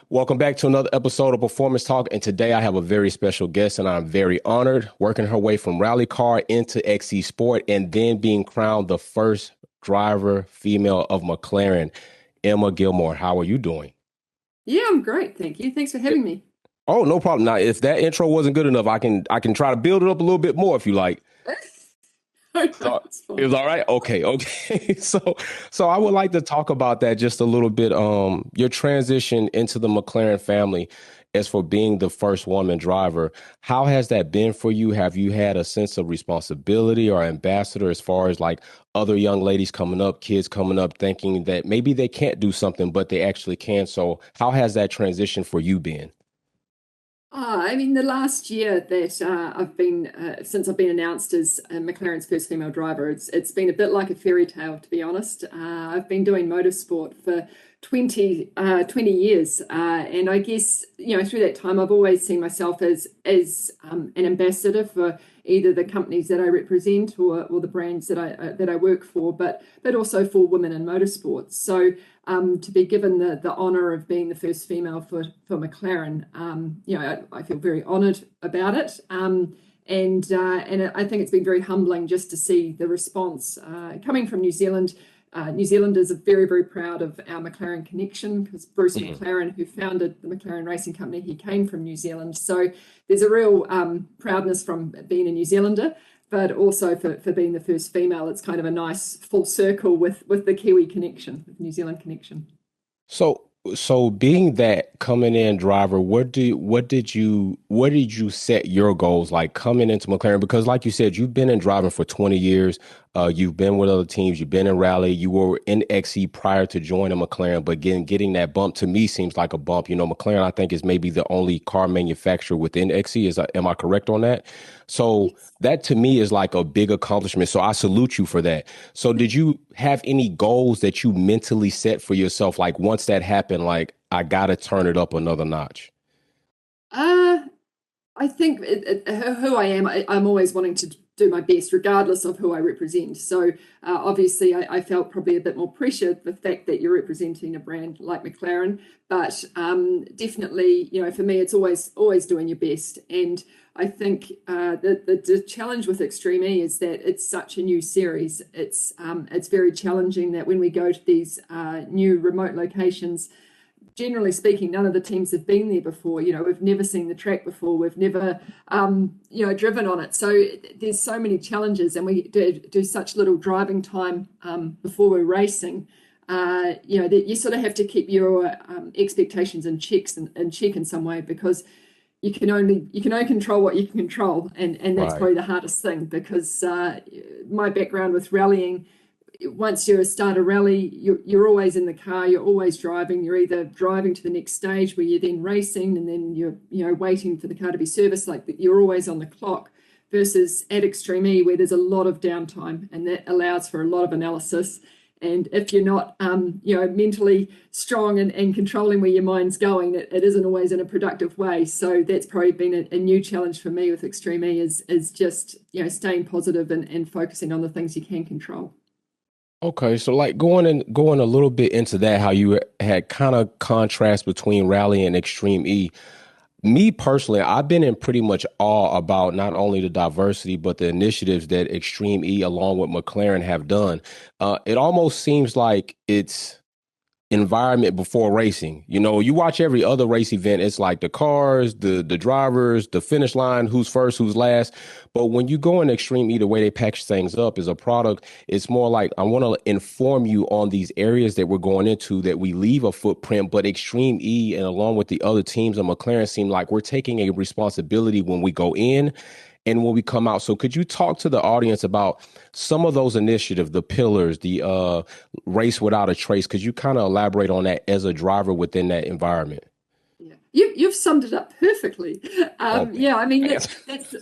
Welcome back to another episode of Performance Talk. And today I have a very special guest, and I'm very honored working her way from rally car into XC Sport and then being crowned the first driver female of McLaren, Emma Gilmore. How are you doing? Yeah, I'm great. Thank you. Thanks for having me. Oh, no problem. Now, if that intro wasn't good enough, I can try to build it up a little bit more if you like. Oh, no, So it's it fine. was all right. Okay, okay. So I would like to talk about that just a little bit. Your transition into the McLaren family as for being the first woman driver. How has that been for you? Have you had a sense of responsibility or ambassador as far as like other young ladies coming up, kids coming up, thinking that maybe they can't do something, but they actually can? So how has that transition for you been? I mean, the last year that I've been since I've been announced as McLaren's first female driver, it's been a bit like a fairy tale, to be honest. I've been doing motorsport for 20 years, and I guess through that time, I've always seen myself as an ambassador for either the companies that I represent or the brands that I work for, but also for women in motorsports. So to be given the honor of being the first female for McLaren, I feel very honored about it. And I think it's been very humbling just to see the response coming from New Zealand. New Zealanders are very, very proud of our McLaren connection because Bruce Mhm. McLaren, who founded the McLaren Racing Company, he came from New Zealand. So there's a real proudness from being a New Zealander, but also for being the first female. It's kind of a nice full circle with the Kiwi connection, with New Zealand connection. So so being that coming in driver, what did you set your goals like coming into McLaren? Because like you said, you've been in driving for 20 years. You've been with other teams, you've been in rally, you were in XE prior to joining McLaren, but getting that bump to me seems like a bump. You know, McLaren, I think, is maybe the only car manufacturer within XE. Am I correct on that? So Yes. that to me is like a big accomplishment. So I salute you for that. So did you have any goals that you mentally set for yourself? Like once that happened, like I gotta turn it up another notch. Uh, I think who I am, I'm always wanting to do my best, regardless of who I represent. So obviously, I felt probably a bit more pressure the fact that you're representing a brand like McLaren, but definitely, for me, it's always doing your best. And I think the challenge with Extreme E is that it's such a new series. It's very challenging that when we go to these new remote locations, generally speaking, none of the teams have been there before. We've never seen the track before. We've never, driven on it. So there's so many challenges, and we do such little driving time before we're racing. That you sort of have to keep your expectations in check in some way because you can only control what you can control, and that's Right. probably the hardest thing because my background with rallying, once you start a rally, you're always in the car, you're always driving. You're either driving to the next stage where you're then racing, and then you're waiting for the car to be serviced. Like you're always on the clock. Versus at Extreme E, where there's a lot of downtime, and that allows for a lot of analysis. And if you're not, mentally strong and controlling where your mind's going, it isn't always in a productive way. So that's probably been a new challenge for me with Extreme E is just staying positive and focusing on the things you can control. Okay, so like going a little bit into that, how you had kind of contrast between rally and extreme E. Me personally, I've been in pretty much awe about not only the diversity, but the initiatives that Extreme E along with McLaren have done. It almost seems like it's environment before racing. You know, you watch every other race event, it's like the cars, the drivers, the finish line, who's first, who's last. But when you go in extreme E, the way they package things up is a product, it's more like I want to inform you on these areas that we're going into that we leave a footprint, but extreme E and along with the other teams and McLaren seem like we're taking a responsibility when we go in and when we come out. So could you talk to the audience about some of those initiatives, the pillars, the race without a trace? Could you kind of elaborate on that as a driver within that environment? Yeah, you've summed it up perfectly. Oh man. Yeah, I mean Thanks. that's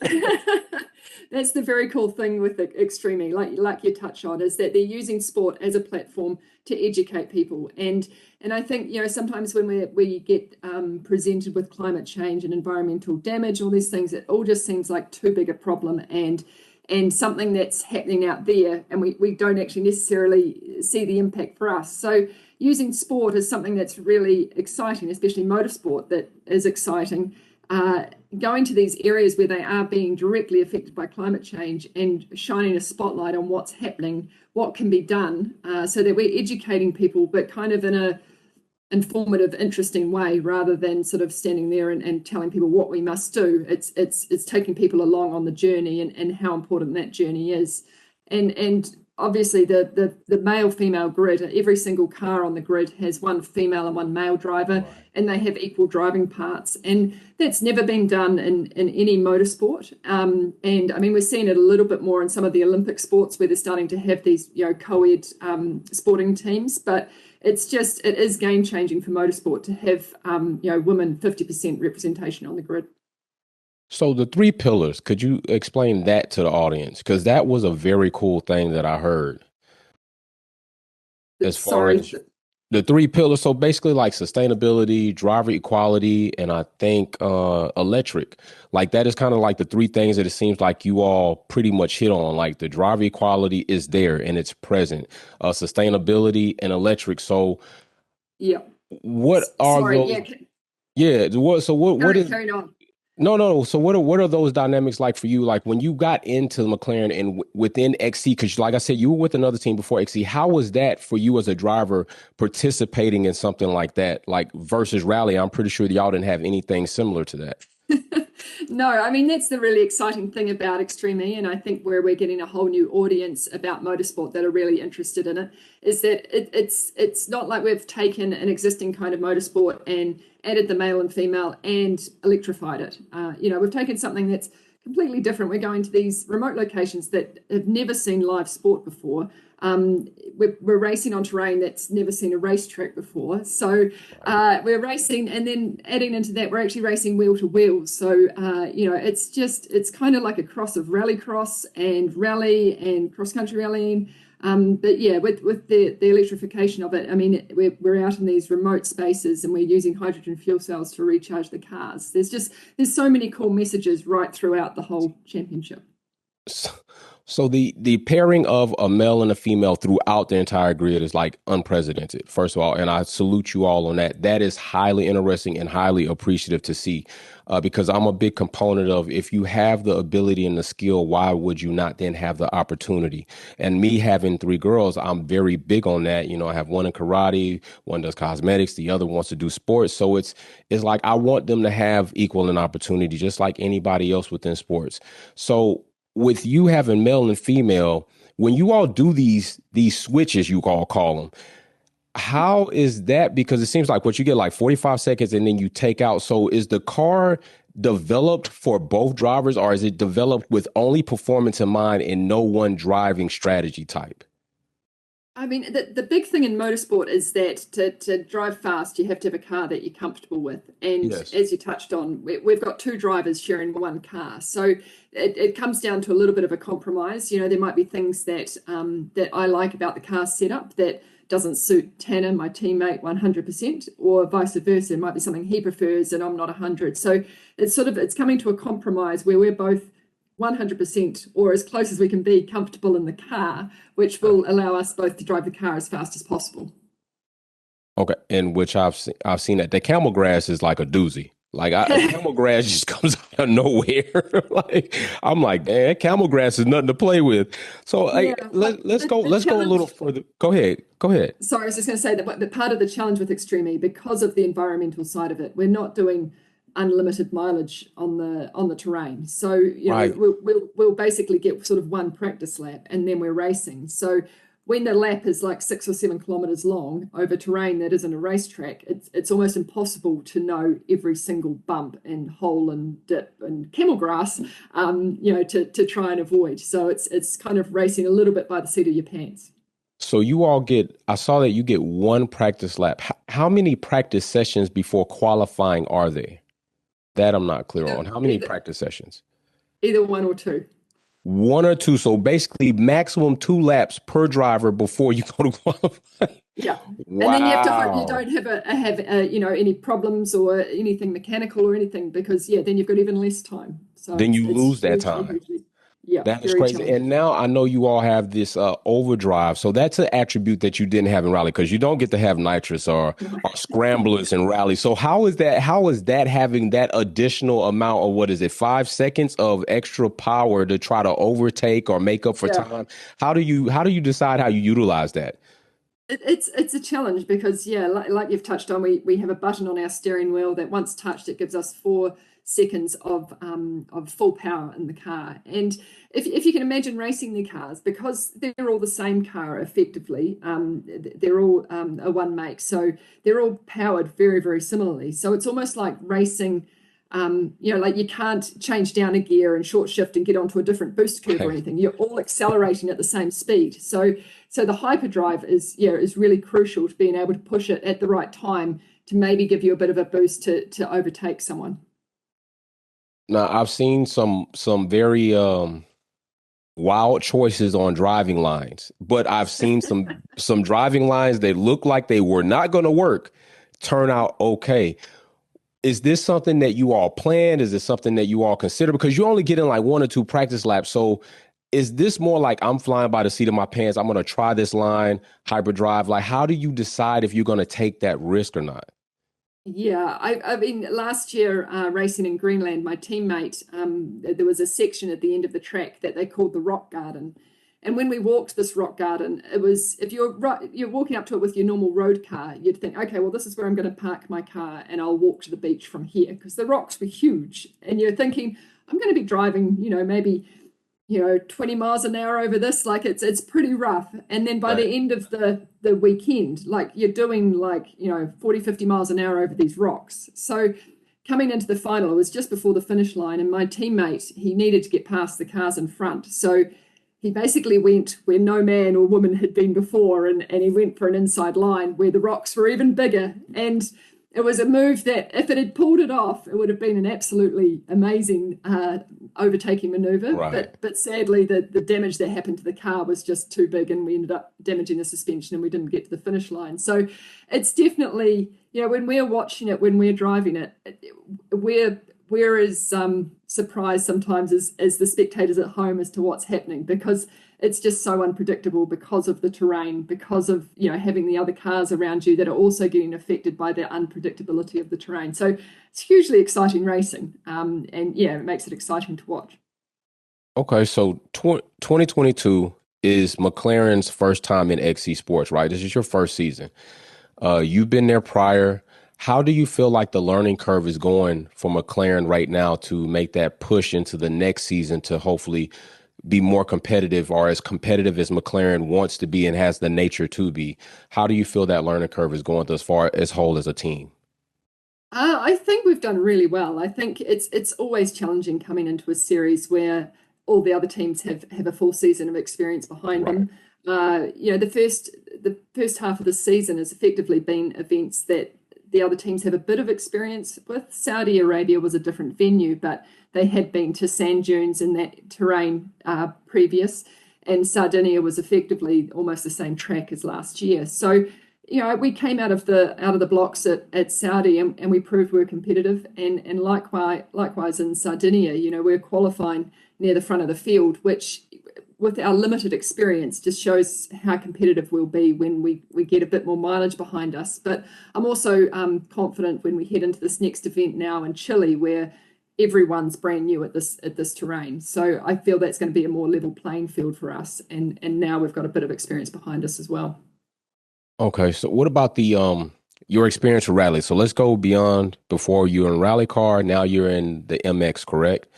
that's the very cool thing with the Extreme E, like you touch on, is that they're using sport as a platform to educate people. And I think sometimes when we get presented with climate change and environmental damage, all these things, it all just seems like too big a problem and something that's happening out there, and we don't actually necessarily see the impact for us. So using sport as something that's really exciting, especially motorsport that is exciting, going to these areas where they are being directly affected by climate change and shining a spotlight on what's happening, what can be done, so that we're educating people, but kind of in a informative, interesting way, rather than sort of standing there and telling people what we must do. It's taking people along on the journey and how important that journey is. And obviously the male female grid, every single car on the grid has one female and one male driver, Right. and they have equal driving parts, and that's never been done in any motorsport. And I mean, we're seeing it a little bit more in some of the Olympic sports where they're starting to have these, co-ed sporting teams, but it is game changing for motorsport to have women 50% representation on the grid. So the three pillars, could you explain that to the audience? Because that was a very cool thing that I heard as far Sorry. as the three pillars. So basically like sustainability, driver equality, and I think electric. Like that is kind of like the three things that it seems like you all pretty much hit on. Like the driver equality is there and it's present. Sustainability and electric. So Yeah. what are Sorry. those? Yeah. Yeah. What is Carry on. no, no. So what are those dynamics like for you? Like when you got into McLaren and within XC, because like I said, you were with another team before XC. How was that for you as a driver participating in something like that, like versus rally? I'm pretty sure y'all didn't have anything similar to that. No, I mean, that's the really exciting thing about Extreme E, and I think where we're getting a whole new audience about motorsport that are really interested in it, is that it's not like we've taken an existing kind of motorsport and added the male and female and electrified it. We've taken something that's completely different. We're going to these remote locations that have never seen live sport before. We're racing on terrain that's never seen a racetrack before. So we're racing, and then adding into that, we're actually racing wheel to wheel. So, it's kind of like a cross of rallycross and rally and cross-country rallying. But yeah, with the electrification of it, I mean, we're out in these remote spaces and we're using hydrogen fuel cells to recharge the cars. There's so many cool messages right throughout the whole championship. So, so the pairing of a male and a female throughout the entire grid is like unprecedented, first of all, and I salute you all on that. That is highly interesting and highly appreciative to see, because I'm a big component of if you have the ability and the skill, why would you not then have the opportunity? And me having three girls, I'm very big on that. I have one in karate, one does cosmetics, the other wants to do sports. So it's like I want them to have equal an opportunity, just like anybody else within sports. So with you having male and female, when you all do these switches, you all call them, how is that? Because it seems like what you get like 45 seconds and then you take out. So is the car developed for both drivers, or is it developed with only performance in mind and no one driving strategy type? I mean, the big thing in motorsport is that to drive fast, you have to have a car that you're comfortable with. And Yes. as you touched on, we've got two drivers sharing one car. So it comes down to a little bit of a compromise. There might be things that I like about the car setup that doesn't suit Tanner, my teammate, 100%, or vice versa. It might be something he prefers and I'm not 100. So it's coming to a compromise where we're both 100% or as close as we can be comfortable in the car, which will allow us both to drive the car as fast as possible. Okay, and which I've seen that the camel grass is like a doozy. Like camel grass just comes out of nowhere. Like I'm like, man, camel grass is nothing to play with. So Yeah, let's go the let's go a little challenge. further. Go ahead. Go ahead. Sorry, I was just going to say that the part of the challenge with Extreme E, because of the environmental side of it, we're not doing unlimited mileage on the terrain. So Right. we'll basically get sort of one practice lap, and then we're racing. So when the lap is like 6 or 7 kilometers long over terrain that isn't a racetrack, it's almost impossible to know every single bump and hole and dip and camel grass, to try and avoid. So it's kind of racing a little bit by the seat of your pants. So you all get, I saw that you get one practice lap. How many practice sessions before qualifying are there? That I'm not clear Either, on. How many either, practice sessions? either one or two. One or two. So basically maximum 2 laps per driver before you go to qualify. Yeah. And then you have to hope you Wow. don't any problems or anything mechanical or anything, because then you've got even less time. So Then you it's lose that hugely, time. hugely. Yeah, That is very crazy. And challenging. now I know you all have this overdrive. So that's an attribute that you didn't have in rally because you don't get to have nitrous or scramblers in rally. So how is that having that additional amount of what is it, 5 seconds of extra power to try to overtake or make up for Yeah. time? How do you decide how you utilize that? It's a challenge because yeah, like you've touched on, we have a button on our steering wheel that once touched, it gives us 4 seconds of full power in the car. And if you can imagine racing the cars, because they're all the same car effectively, they're all a one make, so they're all powered very, very similarly. So it's almost like racing. Like you can't change down a gear and short shift and get onto a different boost curve or Right. anything. You're all accelerating at the same speed. So the hyperdrive is really crucial to being able to push it at the right time to maybe give you a bit of a boost to overtake someone. Now I've seen some very wild choices on driving lines, but I've seen some driving lines that look like they were not going to work turn out okay. Is this something that you all planned? Is this something that you all consider? Because you only get in like 1 or 2 practice laps. So is this more like I'm flying by the seat of my pants? I'm going to try this line, hyperdrive. Like, how do you decide if you're going to take that risk or not? Yeah, I mean, last year racing in Greenland, my teammate, there was a section at the end of the track that they called the rock garden. And when we walked this rock garden, it was if you're walking up to it with your normal road car, you'd think, okay, well, this is where I'm going to park my car and I'll walk to the beach from here because the rocks were huge. And you're thinking, I'm going to be driving, maybe 20 miles an hour over this, like it's pretty rough. And then by Right. the end of the weekend, like you're doing like 40, 50 miles an hour over these rocks. So coming into the final, it was just before the finish line, and my teammate, he needed to get past the cars in front, so he basically went where no man or woman had been before, and he went for an inside line where the rocks were even bigger. And it was a move that, if it had pulled it off, it would have been an absolutely amazing overtaking maneuver. Right. But sadly, the damage that happened to the car was just too big, and we ended up damaging the suspension, and we didn't get to the finish line. So it's definitely, when we're watching it, when we're driving it, we're as surprised sometimes as the spectators at home as to what's happening, because it's just so unpredictable because of the terrain, because of having the other cars around you that are also getting affected by the unpredictability of the terrain. So it's hugely exciting racing, and yeah, it makes it exciting to watch. Okay. So 2022 is McLaren's first time in XC Sports, right? This is your first season. You've been there prior. How do you feel like the learning curve is going for McLaren right now to make that push into the next season to hopefully be more competitive or as competitive as McLaren wants to be and has the nature to be? How do you feel that learning curve is going as far as whole as a team? I think we've done really well. I think it's always challenging coming into a series where all the other teams have a full season of experience behind Right. them. The first half of the season has effectively been events that the other teams have a bit of experience with. Saudi Arabia was a different venue, but they had been to sand dunes in that terrain previous, and Sardinia was effectively almost the same track as last year. So we came out of the blocks at Saudi, and we proved we were competitive, and likewise in Sardinia, we're qualifying near the front of the field, which with our limited experience just shows how competitive we'll be when we get a bit more mileage behind us. But I'm also confident when we head into this next event now in Chile, where everyone's brand new at this terrain. So I feel that's going to be a more level playing field for us, and now we've got a bit of experience behind us as well. Okay, so what about the your experience with rally? So let's go beyond before you were in rally car, now you're in the MX, correct?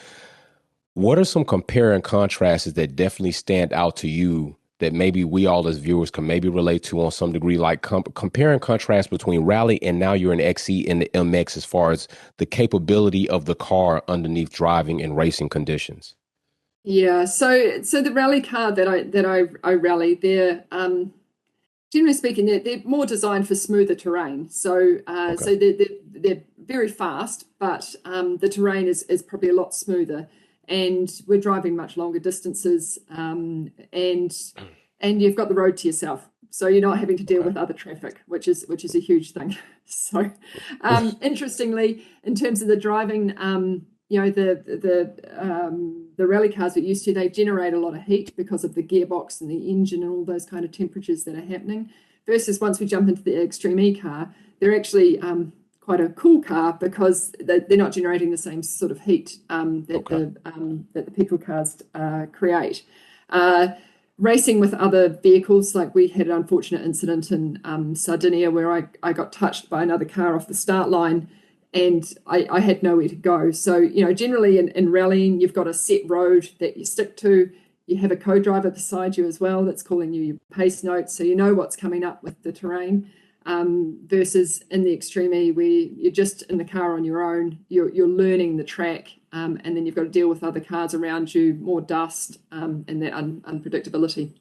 What are some compare and contrasts that definitely stand out to you that maybe we all as viewers can maybe relate to on some degree, like compare and contrast between rally and now you're in XE and the MX as far as the capability of the car underneath driving and racing conditions? Yeah, so the rally car that I rally, they're generally speaking, they're more designed for smoother terrain. So Okay. so they're very fast, but the terrain is probably a lot smoother, and we're driving much longer distances, and you've got the road to yourself, so you're not having to deal Okay. with other traffic, which is a huge thing. So interestingly, in terms of the driving, the the rally cars we're used to, they generate a lot of heat because of the gearbox and the engine and all those kind of temperatures that are happening. Versus once we jump into the Extreme E car, they're actually quite a cool car because they're not generating the same sort of heat Okay. that the petrol cars create. Racing with other vehicles, like we had an unfortunate incident in Sardinia where I got touched by another car off the start line and I had nowhere to go. So, generally in rallying, you've got a set road that you stick to. You have a co-driver beside you as well that's calling you your pace notes, so you know what's coming up with the terrain. Versus in the Extreme E, where you're just in the car on your own, you're learning the track, and then you've got to deal with other cars around you, more dust, and that unpredictability.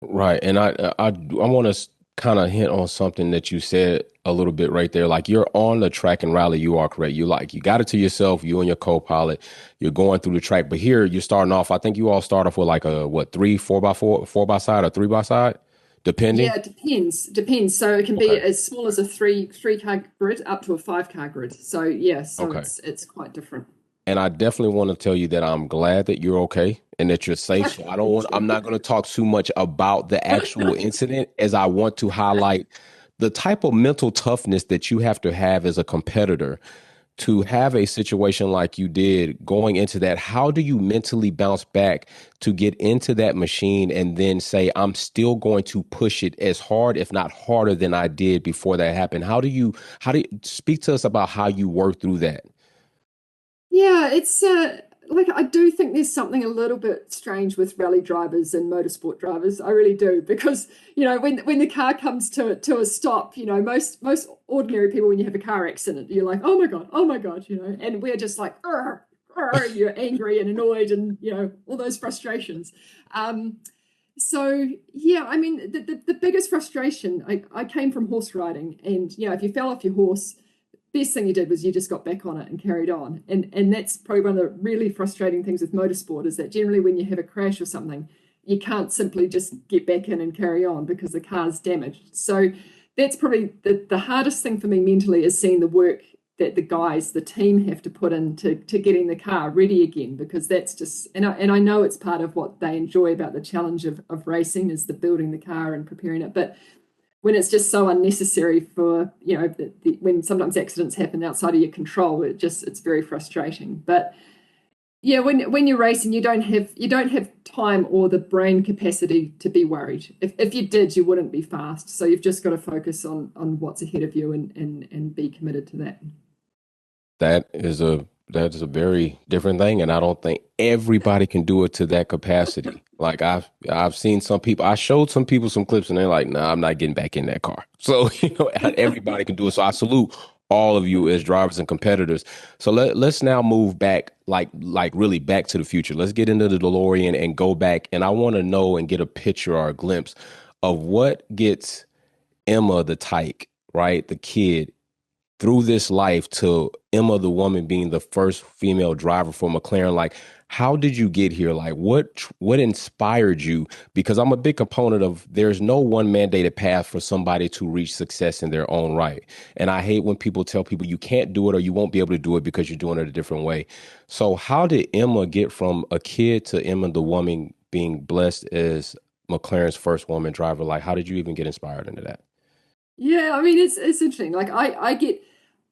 Right. And I want to kind of hint on something that you said a little bit right there. Like you're on the track and rally, you are correct. You got it to yourself, you and your co-pilot, you're going through the track. But here you're starting off, I think you all start off with like a what, three, four by side or three by side, depending. Yeah, it depends. So it can be Okay. as small as a three car grid up to a 5 car grid. So yeah, so Okay. it's quite different. And I definitely want to tell you that I'm glad that you're okay and that you're safe. So Okay, me I'm too. not going to talk too much about the actual incident as I want to highlight the type of mental toughness that you have to have as a competitor to have a situation like you did going into that. How do you mentally bounce back to get into that machine and then say, I'm still going to push it as hard, if not harder than I did before that happened? How do you speak to us about how you work through that? Yeah, it's like I do think there's something a little bit strange with rally drivers and motorsport drivers. I really do because when the car comes to a stop, most ordinary people when you have a car accident, you're like, oh my God, and we're just like, "Arr, arr," you're angry and annoyed and all those frustrations. Um, so yeah, I mean the biggest frustration I came from horse riding, and if you fell off your horse, best thing you did was you just got back on it and carried on. And that's probably one of the really frustrating things with motorsport is that generally when you have a crash or something, you can't simply just get back in and carry on because the car's damaged. So that's probably the hardest thing for me mentally is seeing the work that the team have to put into getting the car ready again, because that's just, and I know it's part of what they enjoy about the challenge of racing is the building the car and preparing it. But when it's just so unnecessary for when sometimes accidents happen outside of your control, it's very frustrating. But yeah, when you're racing, you don't have time or the brain capacity to be worried. If you did, you wouldn't be fast. So you've just got to focus on what's ahead of you and be committed to that. That is a very different thing, and I don't think everybody can do it to that capacity. Like I've seen some people. I showed some people some clips, and they're like, "Nah, I'm not getting back in that car." So everybody can do it. So I salute all of you as drivers and competitors. So let's now move back, like really back to the future. Let's get into the DeLorean and go back, and I want to know and get a picture or a glimpse of what gets Emma the Tyke, right, the kid through this life to Emma, the woman, being the first female driver for McLaren. Like, how did you get here? Like, what inspired you? Because I'm a big component of there's no one mandated path for somebody to reach success in their own right. And I hate when people tell people you can't do it or you won't be able to do it because you're doing it a different way. So how did Emma get from a kid to Emma, the woman, being blessed as McLaren's first woman driver? Like, how did you even get inspired into that? Yeah, I mean it's interesting. Like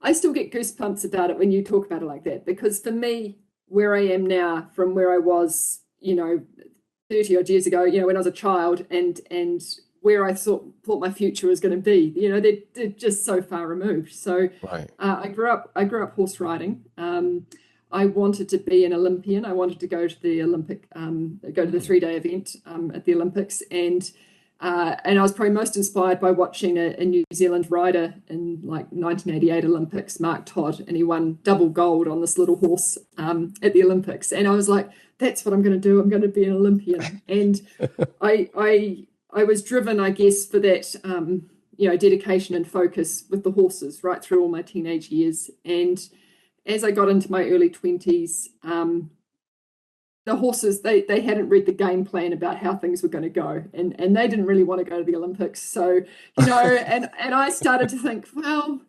I still get goosebumps about it when you talk about it like that, because for me, where I am now from where I was, 30 odd years ago, when I was a child, and where I thought my future was going to be, they're just so far removed. So Right. I grew up horse riding. I wanted to be an Olympian. I wanted to go to the go to the 3 day event at the Olympics, and I was probably most inspired by watching a New Zealand rider in like 1988 Olympics, Mark Todd, and he won double gold on this little horse at the Olympics. And I was like, that's what I'm going to do. I'm going to be an Olympian. And I was driven, I guess, for that dedication and focus with the horses right through all my teenage years. And as I got into my early 20s, the horses they hadn't read the game plan about how things were going to go, and they didn't really want to go to the Olympics. So and I started to think, well,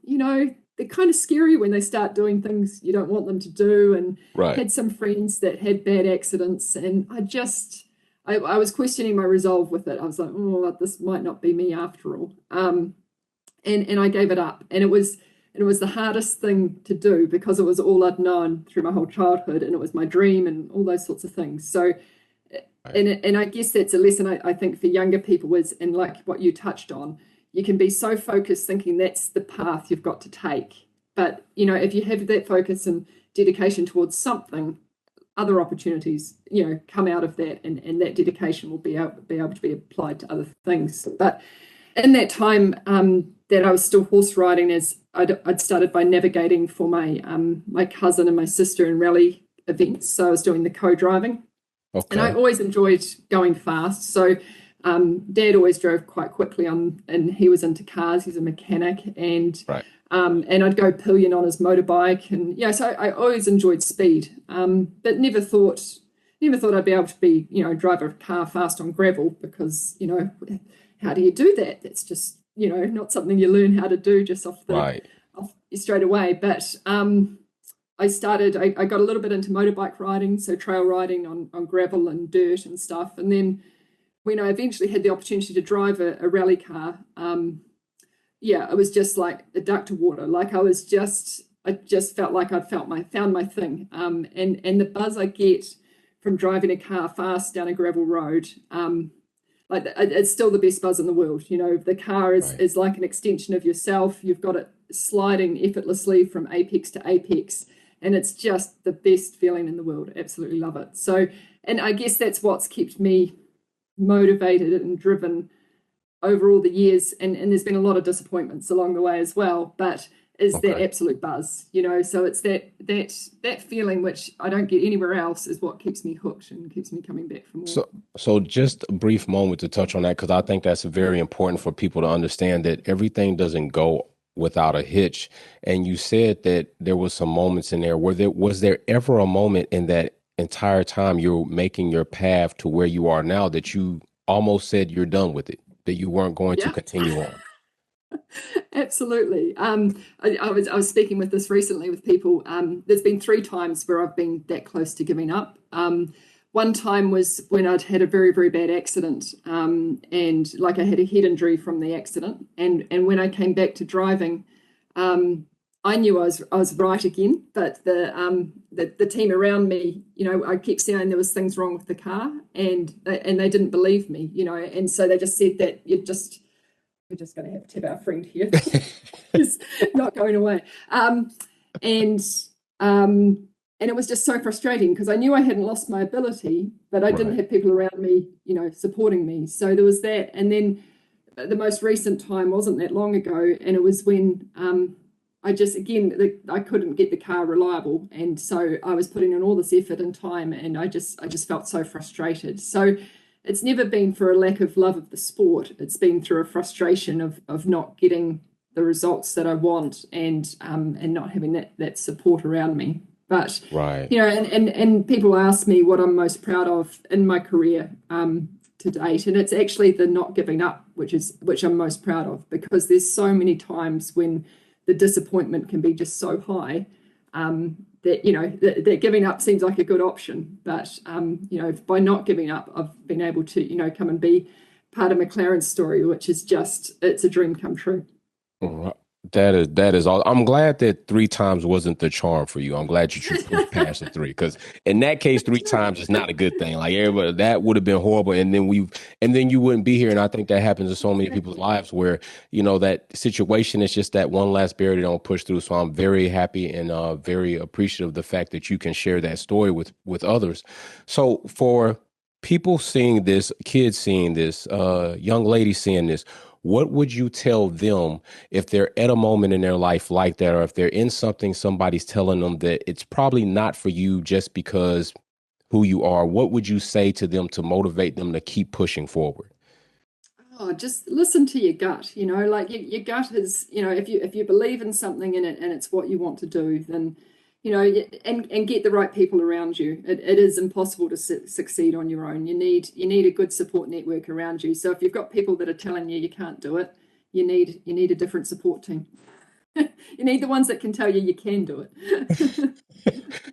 they're kind of scary when they start doing things you don't want them to do. And Right. had some friends that had bad accidents, and I was questioning my resolve with it. I was like, oh, this might not be me after all. And I gave it up, and it was the hardest thing to do because it was all I'd known through my whole childhood, and it was my dream and all those sorts of things. So, Right. and I guess that's a lesson I think for younger people is, and like what you touched on, you can be so focused thinking that's the path you've got to take. But, if you have that focus and dedication towards something, other opportunities, come out of that, and that dedication will be able to be applied to other things. But in that time that I was still horse riding, as I'd started by navigating for my cousin and my sister in rally events. So I was doing the co-driving, and I Okay. always enjoyed going fast. So Dad always drove quite quickly and he was into cars. He's a mechanic, Right. and I'd go pillion on his motorbike, and so I always enjoyed speed, but never thought I'd be able to drive a car fast on gravel, because how do you do that? That's just not something you learn how to do just Right. off straight away. But I got a little bit into motorbike riding, so trail riding on gravel and dirt and stuff. And then when I eventually had the opportunity to drive a rally car, it was just like a duck to water. Like I just felt like I'd found my thing. And the buzz I get from driving a car fast down a gravel road, like it's still the best buzz in the world. The car is Right. is like an extension of yourself. You've got it sliding effortlessly from apex to apex, and it's just the best feeling in the world. Absolutely love it. So, and I guess that's what's kept me motivated and driven over all the years. And there's been a lot of disappointments along the way as well, but is that Okay. absolute buzz. So it's that feeling which I don't get anywhere else, is what keeps me hooked and keeps me coming back for more. So just a brief moment to touch on that, because I think that's very important for people to understand that everything doesn't go without a hitch. And you said that there was some moments in there. Was there ever a moment in that entire time you're making your path to where you are now that you almost said you're done with it, that you weren't going to Yeah. continue on? Absolutely. I was speaking with this recently with people. There's been three times where I've been that close to giving up. One time was when I'd had a very, very bad accident, and like I had a head injury from the accident. And when I came back to driving, I knew I was right again, but the team around me, I kept saying there was things wrong with the car, and they didn't believe me, and so they just said that we're just going to have to have our friend here. He's not going away. And and it was just so frustrating because I knew I hadn't lost my ability, but I didn't Right. have people around me, supporting me. So there was that. And then the most recent time wasn't that long ago, and it was when I just I couldn't get the car reliable, and so I was putting in all this effort and time, and I just felt so frustrated. So it's never been for a lack of love of the sport. It's been through a frustration of not getting the results that I want, and not having that support around me. But Right. and people ask me what I'm most proud of in my career to date, and it's actually the not giving up, which I'm most proud of, because there's so many times when the disappointment can be just so high, that giving up seems like a good option. But by not giving up, I've been able to come and be part of Mclaren'S story, which is it's a dream come true. Right. That is all. I'm glad that three times wasn't the charm for you. I'm glad you pushed past the three, because in that case, three times is not a good thing. Like everybody, that would have been horrible, and then you wouldn't be here. And I think that happens in so many people's Exactly. lives where that situation is just that one last barrier they don't push through. So I'm very happy and very appreciative of the fact that you can share that story with others. So for people seeing this, kids seeing this, young ladies seeing this, what would you tell them if they're at a moment in their life like that, or if they're in something somebody's telling them that it's probably not for you just because who you are? What would you say to them to motivate them to keep pushing forward? Oh, just listen to your gut. Like your gut is, if you believe in something and it's what you want to do, then and get the right people around you. It is impossible to succeed on your own. You need a good support network around you. So if you've got people that are telling you you can't do it, you need a different support team. You need the ones that can tell you you can do it.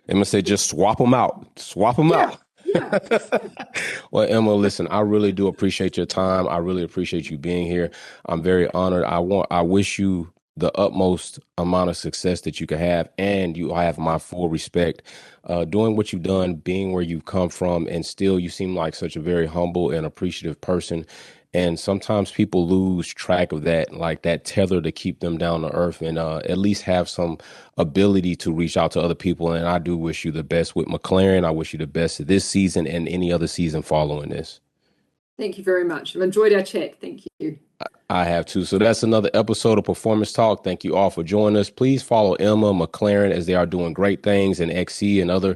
Emma said, just swap them out. Swap them Yeah, out. yeah. Well, Emma, listen, I really do appreciate your time. I really appreciate you being here. I'm very honored. I wish you the utmost amount of success that you can have, and you have my full respect. Doing what you've done, being where you've come from, and still you seem like such a very humble and appreciative person. And sometimes people lose track of that, like that tether to keep them down to earth and at least have some ability to reach out to other people. And I do wish you the best with McLaren. I wish you the best this season and any other season following this. Thank you very much. I've enjoyed our chat. Thank you. I have too. So that's another episode of Performance Talk. Thank you all for joining us. Please follow Emma McLaren as they are doing great things in XC and other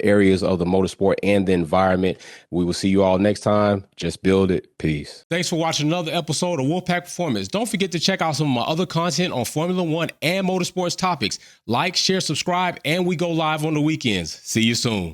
areas of the motorsport and the environment. We will see you all next time. Just build it. Peace. Thanks for watching another episode of Wolfpack Performance. Don't forget to check out some of my other content on Formula One and motorsports topics. Like, share, subscribe, and we go live on the weekends. See you soon.